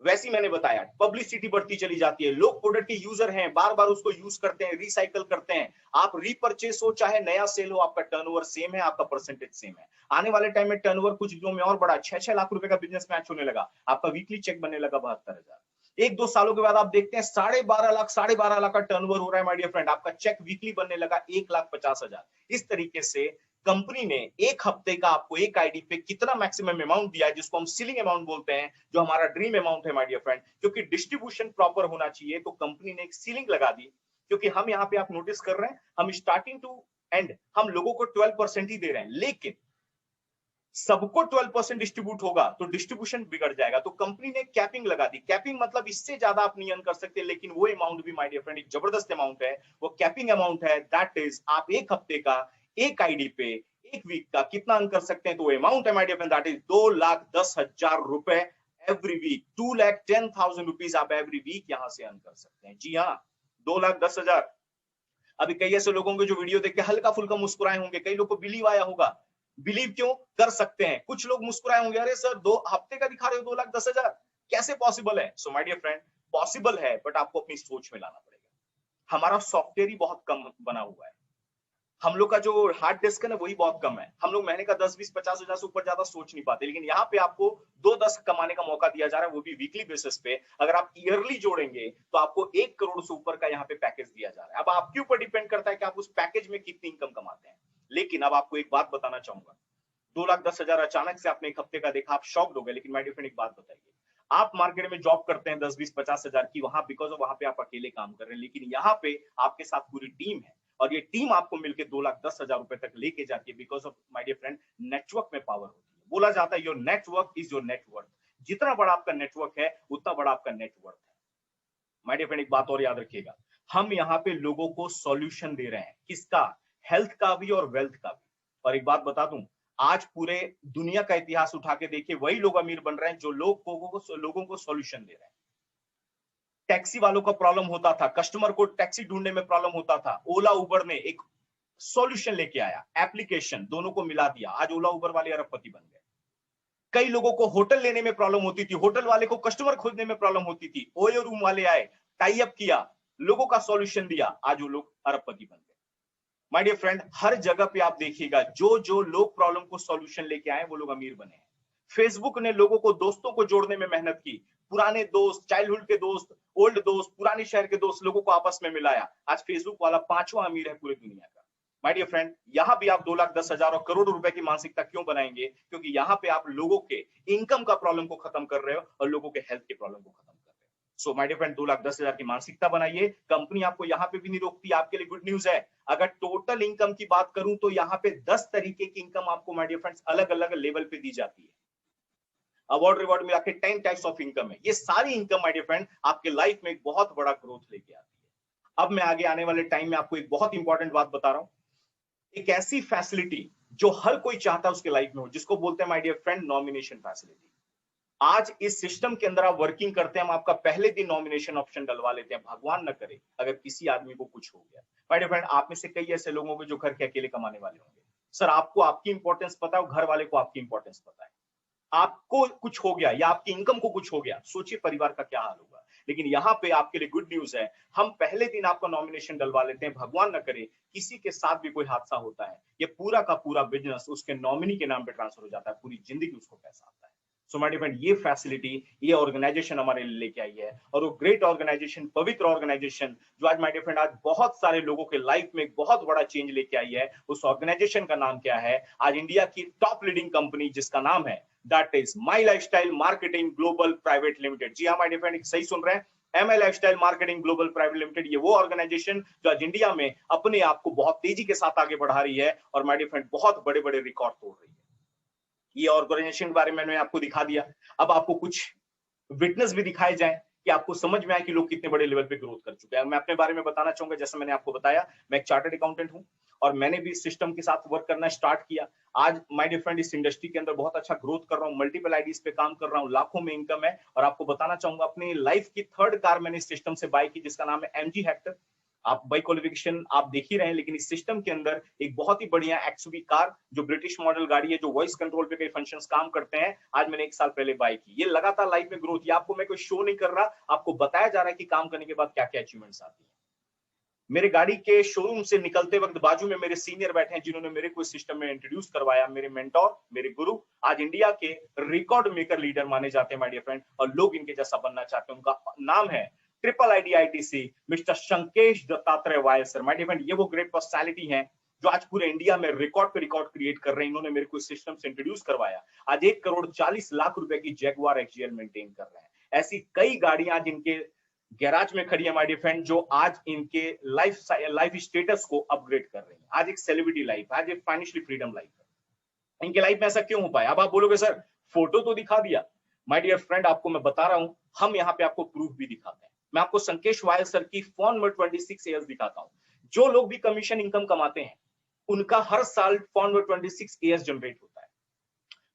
वैसे ही मैंने बताया पब्लिसिटी बढ़ती चली जाती है, लोग प्रोडक्ट के यूजर हैं, बार बार उसको यूज करते हैं, रिसाइकल करते हैं। आप रीपरचेस हो चाहे नया सेल हो, आपका टर्नओवर सेम है, आपका परसेंटेज सेम है। आने वाले टाइम में टर्नओवर कुछ दिनों में और बड़ा 6-6 लाख रुपए का बिजनेस मैच होने लगा, आपका वीकली चेक बनने लगा 72,000। 1-2 सालों के बाद आप देखते हैं 12.5 लाख का टर्नओवर हो रहा है माय डियर फ्रेंड, आपका चेक वीकली बनने लगा 1,50,000। इस तरीके से कंपनी ने एक हफ्ते का आपको एक आईडी पे कितना मैक्सिमम अमाउंट दिया है, जिसको हम सीलिंग अमाउंट बोलते हैं, जो हमारा ड्रीम अमाउंट है माय डियर फ्रेंड। क्योंकि डिस्ट्रीब्यूशन प्रॉपर होना चाहिए तो कंपनी ने एक सीलिंग लगा दी। क्योंकि हम यहाँ पे आप नोटिस कर रहे हैं, हम स्टार्टिंग टू एंड हम लोगों को 12% ही दे रहे हैं, लेकिन सबको 12% डिस्ट्रीब्यूट होगा तो डिस्ट्रीब्यूशन बिगड़ जाएगा। तो कंपनी ने कैपिंग लगा दी। कैपिंग मतलब इससे ज्यादा आप नहीं अर्न कर सकते, लेकिन वो अमाउंट भी माय डियर फ्रेंड एक जबरदस्त अमाउंट है। वो कैपिंग अमाउंट है, दैट इज आप एक हफ्ते का एक आईडी पे एक वीक का कितना अर्न कर सकते हैं। तो अमाउंट है my dear friend, that is 2,10,000 रुपए एवरी वीक। 2,10,000 रुपीज आप एवरी वीक यहां से अर्न कर सकते हैं। जी हाँ, 2,10,000। अभी कई ऐसे लोगों के जो वीडियो देख के हल्का फुल्का मुस्कुराए होंगे, कई लोग को बिलीव आया होगा। बिलीव क्यों कर सकते हैं? कुछ लोग मुस्कुराए होंगे, अरे सर 2 हफ्ते का दिखा रहे हो 2,10,000, कैसे पॉसिबल है? So my dear friend, possible है, बट आपको अपनी सोच में लाना पड़ेगा। हमारा सॉफ्टवेयर ही बहुत कम बना हुआ है, हम लोग का जो हार्ड डिस्क है ना वही बहुत कम है। हम लोग महीने का 10, 20, 50,000 से ऊपर ज्यादा सोच नहीं पाते, लेकिन यहाँ पे आपको 2-10 कमाने का मौका दिया जा रहा है, वो भी वीकली बेसिस पे। अगर आप ईयरली जोड़ेंगे तो आपको 1 करोड़ से ऊपर का यहाँ पे पैकेज दिया जा रहा है। अब आपके ऊपर डिपेंड करता है कि आप उस पैकेज में कितनी इनकम कमाते हैं। लेकिन अब आपको एक बात बताना चाहूंगा, 2,10,000 अचानक से आपने एक हफ्ते का देखा, आप शॉक्ड हो गए। लेकिन माय डियर फ्रेंड एक बात बताइए, आप मार्केट में जॉब करते हैं 10, 20, 50,000 की, वहां बिकॉज ऑफ वहां पे आप अकेले काम कर रहे हैं, लेकिन यहाँ पे आपके साथ पूरी टीम है और ये टीम आपको मिलकर 2,10,000 रुपए तक लेके जाती है। Because of my dear friend, network में पावर होती है। बोला जाता है your network is your network. जितना बड़ा आपका नेटवर्क है उतना बड़ा आपका नेटवर्क है। माय डियर फ्रेंड, एक बात और याद रखिएगा, हम यहाँ पे लोगों को सॉल्यूशन दे रहे हैं, किसका? हेल्थ का भी और वेल्थ का भी। और एक बात बता दूं, आज पूरे दुनिया का इतिहास उठा के देखिए, वही लोग अमीर बन रहे हैं जो लोगों को सॉल्यूशन दे रहे हैं। टैक्सी वालों का प्रॉब्लम होता था, कस्टमर को टैक्सी ढूंढने में प्रॉब्लम होता था, ओला उबर ने एक सॉल्यूशन लेके आया, एप्लीकेशन दोनों को मिला दिया, आज ओला उबर वाले अरबपति बन गए। कई लोगों को होटल लेने में प्रॉब्लम होती थी, होटल वाले को कस्टमर खोजने में प्रॉब्लम होती थी, ओयो रूम वाले आए, टाई अप किया, लोगों का सॉल्यूशन दिया, आज वो लोग अरबपति बन गए। माय डियर फ्रेंड, हर जगह पे आप देखिएगा, जो जो लोग प्रॉब्लम को सॉल्यूशन लेके आए वो लोग अमीर बने हैं। फेसबुक ने लोगों को, दोस्तों को जोड़ने में मेहनत की, पुराने दोस्त, चाइल्डहुड के दोस्त, ओल्ड दोस्त, पुराने शहर के दोस्त, लोगों को आपस में मिलाया। आज फेसबुक वाला 5वां अमीर है पूरे दुनिया का। माय डियर फ्रेंड, यहां भी आप 2,10,000 और करोड़ रुपए की मानसिकता क्यों बनाएंगे? क्योंकि यहां पे आप लोगों के इनकम का प्रॉब्लम को खत्म कर रहे हो और लोगों के हेल्थ के प्रॉब्लम को खत्म कर रहे हो। सो माय डियर फ्रेंड, 2,10,000 की मानसिकता बनाइए। कंपनी आपको यहाँ पे भी नहीं रोकती। आपके लिए गुड न्यूज है, अगर टोटल इनकम की बात करूं तो यहाँ पे 10 तरीके की इनकम आपको माय डियर फ्रेंड्स अलग अलग लेवल पे दी जाती है। अवार्ड रिवॉर्ड मिला के 10 टाइप्स ऑफ इनकम है। ये सारी इनकम माय डियर फ्रेंड आपके लाइफ में एक बहुत बड़ा ग्रोथ लेके आती है। अब मैं आगे आने वाले टाइम में आपको एक बहुत इंपॉर्टेंट बात बता रहा हूं, एक ऐसी फैसिलिटी जो हर कोई चाहता है उसके लाइफ में हो, जिसको बोलते हैं my dear friend nomination facility. आज इस सिस्टम के अंदर आप वर्किंग करते हैं, हम आपका पहले दिन नॉमिनेशन ऑप्शन डलवा लेते हैं। भगवान न करे अगर किसी आदमी को कुछ हो गया, माय डियर फ्रेंड, आप में से कई ऐसे लोग होंगे जो घर के अकेले कमाने वाले होंगे। सर, आपको आपकी इंपॉर्टेंस पता है और घर वाले को आपकी इंपॉर्टेंस पता है। आपको कुछ हो गया या आपकी इनकम को कुछ हो गया, सोचिए परिवार का क्या हाल होगा। लेकिन यहाँ पे आपके लिए गुड न्यूज है, हम पहले दिन आपका नॉमिनेशन डलवा लेते हैं। भगवान न करे किसी के साथ भी कोई हादसा होता है, ये पूरा का पूरा बिजनेस उसके नॉमिनी के नाम पे ट्रांसफर हो जाता है, पूरी जिंदगी उसको पैसा आता है। सो माय डियर फ्रेंड, ये फैसिलिटी, ये ऑर्गेनाइजेशन हमारे लिए लेके आई है, और वो ग्रेट ऑर्गेनाइजेशन, पवित्र ऑर्गेनाइजेशन जो आज माय डियर फ्रेंड आज बहुत सारे लोगों के लाइफ में एक बहुत बड़ा चेंज लेके आई है, उस ऑर्गेनाइजेशन का नाम क्या है? आज इंडिया की टॉप लीडिंग कंपनी जिसका नाम है that is my lifestyle marketing global private limited. जी हाँ माय डियर फ्रेंड, सही सुन रहे हैं, MI lifestyle marketing global private limited. ये वो ऑर्गेनाइजेशन जो आज इंडिया में अपने आप को बहुत तेजी के साथ आगे बढ़ा रही है और माय डियर फ्रेंड बहुत बड़े बड़े रिकॉर्ड तोड़ रही है। ये ऑर्गेनाइजेशन के बारे में मैंने आपको दिखा दिया, अब आपको कुछ विटनेस भी दिखाए जाए कि आपको समझ में आए कि लोग कितने बड़े लेवल पे ग्रोथ कर चुके हैं। मैं अपने बारे में बताना चाहूंगा, जैसे मैंने आपको बताया, मैं एक चार्टर्ड अकाउंटेंट हूं और मैंने भी इस सिस्टम के साथ वर्क करना स्टार्ट किया। आज माय डियर फ्रेंड इस इंडस्ट्री के अंदर बहुत अच्छा ग्रोथ कर रहा हूं, मल्टीपल आईडीज पे काम कर रहा हूं, लाखों में इनकम है। और आपको बताना चाहूंगा, अपनी लाइफ की 3rd कार मैंने इस सिस्टम से बाय की, जिसका नाम है एमजी हेक्टर। आप बाई क्वालिफिकेशन आप देख ही रहे हैं, लेकिन इस सिस्टम के अंदर एक बहुत ही बढ़िया एक्सयूवी कार जो ब्रिटिश मॉडल गाड़ी है, जो वॉइस कंट्रोल पे कई फंक्शंस काम करते हैं, आज मैंने 1 साल पहले बाय की। ये लगातार लाइफ में ग्रोथ, ये आपको मैं कोई शो नहीं कर रहा, आपको बताया जा रहा है कि काम करने के बाद क्या क्या अचीवमेंट्स आती है। मेरे गाड़ी के शोरूम से निकलते वक्त बाजू में मेरे सीनियर बैठे हैं, जिन्होंने मेरे को इस सिस्टम में इंट्रोड्यूस करवाया, मेरे मेंटोर, मेरे गुरु, आज इंडिया के रिकॉर्ड मेकर लीडर माने जाते हैं माय डियर फ्रेंड, और लोग इनके जैसा बनना चाहते हैं। उनका नाम है triple ID ITC mister Shankesh Dattatreya Vayal sir. My dear friend, ये वो ग्रेट पर्सनालिटी हैं जो आज पूरे इंडिया में रिकॉर्ड पे रिकॉर्ड क्रिएट कर रहे हैं। इन्होंने मेरे को इस सिस्टम से इंट्रोड्यूस करवाया, आज 1,40,00,000 रुपए की जैगुआर एक्सजीएल मेंटेन कर रहे हैं। ऐसी कई गाड़ियां जिनके गैराज में खड़ी है माय डियर फ्रेंड, जो आज इनके लाइफ स्टेटस को अपग्रेड कर रही है। आज एक सेलिब्रिटी लाइफ, आज एक फाइनेंशियली फ्रीडम लाइफ है। इनके लाइफ में ऐसा क्यों हो पाया? अब आप बोलोगे सर फोटो तो दिखा दिया, माय डियर फ्रेंड आपको मैं बता रहा हूं, हम यहाँ पे आपको प्रूफ भी दिखाते हैं। मैं आपको संकेश वायल सर की फोन नंबर 26 ईयर्स दिखाता हूं। जो लोग भी कमीशन इनकम कमाते हैं, उनका हर साल फोन नंबर 26 ईयर्स जनरेट होता है।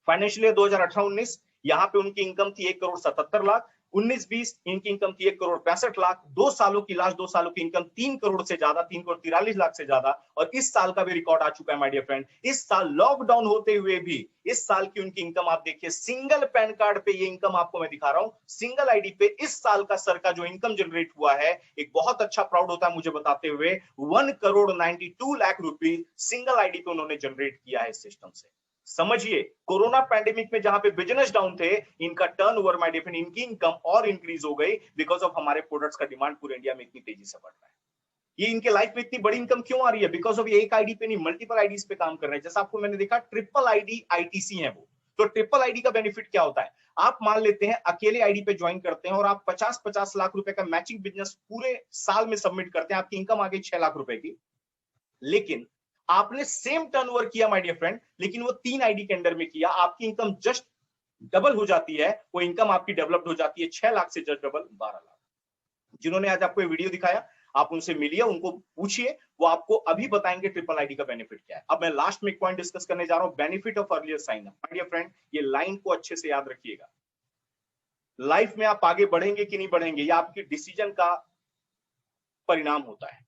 फाइनेंशियल ईयर 2018-19 यहाँ पे उनकी इनकम थी 1,77,00,000, 19-20 इनकी इनकम थी 1,65,00,000, 2 सालों की लास्ट 2 सालों की इनकम 3 करोड़ से ज्यादा, 3,43,00,000 से ज्यादा, और इस साल का भी रिकॉर्ड आ चुका है माय डियर फ्रेंड। इस साल लॉकडाउन होते हुए भी इस साल की उनकी इनकम आप देखिए, सिंगल पैन कार्ड पे ये इनकम आपको मैं दिखा रहा हूं, सिंगल आईडी पे इस साल का सर का जो इनकम जनरेट हुआ है, एक बहुत अच्छा प्राउड होता है मुझे बताते हुए, 1,92,00,000 रुपीज सिंगल आईडी पे उन्होंने जनरेट किया है इस सिस्टम से। समझिए, कोरोना पैंडेमिक में जहां पे बिजनेस डाउन थे, इनका टर्नओवर माय डियर फ्रेंड, इनकी इनकम और इंक्रीज हो गई बिकॉज ऑफ हमारे प्रोडक्ट्स का डिमांड पूरे इंडिया में इतनी तेजी से बढ़ रहा है। ये इनके लाइफ में इतनी बड़ी इनकम क्यों आ रही है? बिकॉज ऑफ ये एक आईडी पे नहीं, मल्टीपल आईडीज पे काम कर रहे हैं। जैसा आपको मैंने देखा, ट्रिपल आईडी आईटीसी है वो। तो ट्रिपल आईडी का बेनिफिट क्या होता है? आप मान लेते हैं अकेले आईडी पे ज्वाइन करते हैं और आप 50-50 लाख रुपए का मैचिंग बिजनेस पूरे साल में सबमिट करते हैं, आपकी इनकम आ गई 6 लाख रुपए की, लेकिन आपने सेम टर्नओवर किया माय डियर फ्रेंड, लेकिन वो 3 आईडी के अंडर में किया, आपकी इनकम जस्ट डबल हो जाती है। वो इनकम आपकी डेवलप्ड हो जाती है 6 लाख से जस्ट डबल 12 लाख। जिन्होंने आज आपको ये वीडियो दिखाया, आप उनसे मिलिए, उनको पूछिए, वो आपको अभी बताएंगे ट्रिपल आईडी का बेनिफिट क्या है। अब मैं लास्ट में एक पॉइंट डिस्कस करने जा रहा हूं, benefit of earlier sign up. My dear friend, ये लाइन को अच्छे से याद रखिएगा। लाइफ में आप आगे बढ़ेंगे कि नहीं बढ़ेंगे, यह आपकी डिसीजन का परिणाम होता है।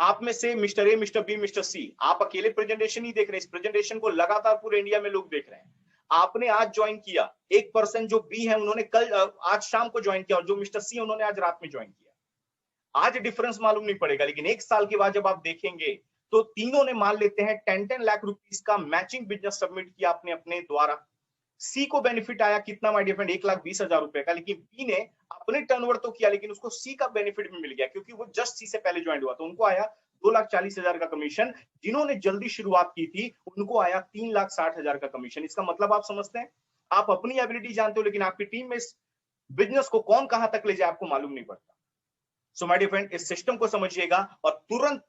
आप में से mister A, mister B, mister C, आप अकेले प्रेजेंटेशन नहीं देख रहे, इस प्रेजेंटेशन को लगातार पूरे इंडिया में लोग देख रहे हैं। आपने आज ज्वाइन किया, एक पर्सन जो बी है उन्होंने कल आज शाम को ज्वाइन किया, और जो मिस्टर सी उन्होंने आज रात में ज्वाइन किया। आज डिफरेंस मालूम नहीं पड़ेगा, लेकिन एक साल के बाद जब आप देखेंगे तो तीनों ने मान लेते हैं 10-10 लाख रुपीस का मैचिंग बिजनेस सबमिट किया आपने अपने द्वारा। सी को बेनिफिट आया कितना माय डियर फ्रेंड, 1,20,000 रुपए का, लेकिन बी ने अपने टर्नओवर तो किया, लेकिन उसको सी का बेनिफिट भी मिल गया क्योंकि वो जस्ट सी से पहले ज्वाइन हुआ, तो उनको आया 2,40,000 का कमीशन। जिन्होंने जल्दी शुरुआत की थी उनको आया 3,60,000 का कमीशन। इसका मतलब आप समझते हैं, आप अपनी एबिलिटी जानते हो, लेकिन आपकी टीम में इस बिजनेस को कौन कहां तक ले जाए आपको मालूम नहीं पड़ता। सो माय डियर फ्रेंड, इस सिस्टम को समझिएगा और तुरंत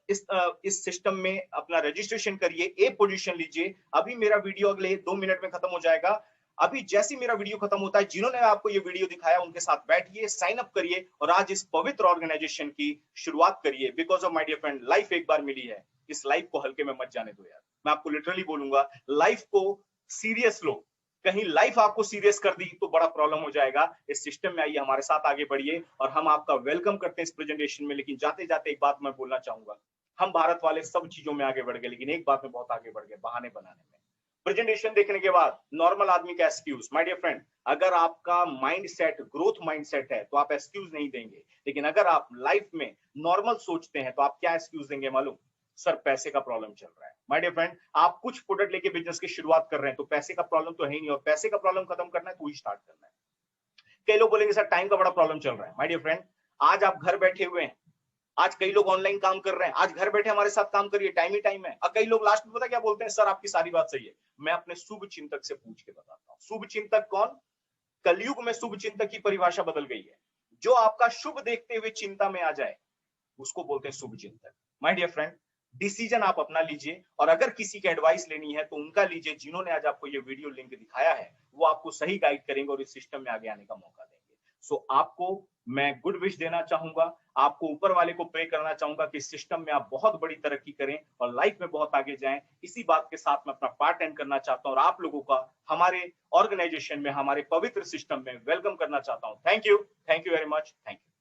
इस सिस्टम में अपना रजिस्ट्रेशन करिए, ए पोजीशन लीजिए। अभी मेरा वीडियो अगले 2 मिनट में खत्म हो जाएगा। अभी जैसे मेरा वीडियो खत्म होता है, जिन्होंने आपको ये वीडियो दिखाया उनके साथ बैठिए, साइन अप करिए और आज इस पवित्र ऑर्गेनाइजेशन की शुरुआत करिए। Because of my dear friend, life एक बार मिली है, इस लाइफ को हल्के में मत जाने दो यार। मैं आपको लिटरली बोलूंगा, लाइफ को सीरियस लो। कहीं लाइफ आपको सीरियस कर दी तो बड़ा प्रॉब्लम हो जाएगा। इस सिस्टम में आइए, हमारे साथ आगे बढ़िए और हम आपका वेलकम करते हैं इस प्रेजेंटेशन में। लेकिन जाते जाते एक बात मैं बोलना चाहूंगा, हम भारत वाले सब चीजों में आगे बढ़ गए, लेकिन एक बात में बहुत आगे बढ़ गए, बहाने बनाने में। प्रेजेंटेशन देखने के बाद नॉर्मल आदमी का एक्सक्यूज, माय डियर फ्रेंड, अगर आपका mind set growth mind set है तो आप एक्सक्यूज नहीं देंगे, लेकिन अगर आप लाइफ में नॉर्मल सोचते हैं तो आप क्या एक्सक्यूज देंगे मालूम? सर पैसे का प्रॉब्लम चल रहा है। माय डियर फ्रेंड, आप कुछ प्रोडक्ट लेके बिजनेस की शुरुआत कर रहे हैं तो पैसे का प्रॉब्लम तो है ही नहीं, और पैसे का प्रॉब्लम खत्म करना है तो ही स्टार्ट करना है। कई लोग बोलेंगे सर टाइम का बड़ा प्रॉब्लम चल रहा है। माय डियर फ्रेंड, आज आप घर बैठे हुए हैं, आज कई लोग ऑनलाइन काम कर रहे हैं, आज घर बैठे हमारे साथ काम करिए, टाइम ही टाइम है। और कई लोग लास्ट में पता क्या बोलते हैं, सर आपकी सारी बात सही है, मैं अपने शुभ चिंतक से पूछ के बताता हूँ। शुभ चिंतक कौन? कलयुग में शुभ चिंतक की परिभाषा बदल गई है। जो आपका शुभ देखते हुए चिंता में आ जाए उसको बोलते हैं शुभ चिंतक। माय डियर फ्रेंड, डिसीजन आप अपना लीजिए, और अगर किसी की एडवाइस लेनी है तो उनका लीजिए, जिन्होंने आज आपको ये वीडियो लिंक दिखाया है वो आपको सही गाइड करेंगे और इस सिस्टम में आगे आने का मौका देंगे। सो आपको मैं गुड विश देना चाहूंगा, आपको ऊपर वाले को प्रे करना चाहूंगा कि इस सिस्टम में आप बहुत बड़ी तरक्की करें और लाइफ में बहुत आगे जाएं। इसी बात के साथ मैं अपना पार्ट एंड करना चाहता हूं और आप लोगों का हमारे ऑर्गेनाइजेशन में, हमारे पवित्र सिस्टम में वेलकम करना चाहता हूं। Thank you very much, thank you.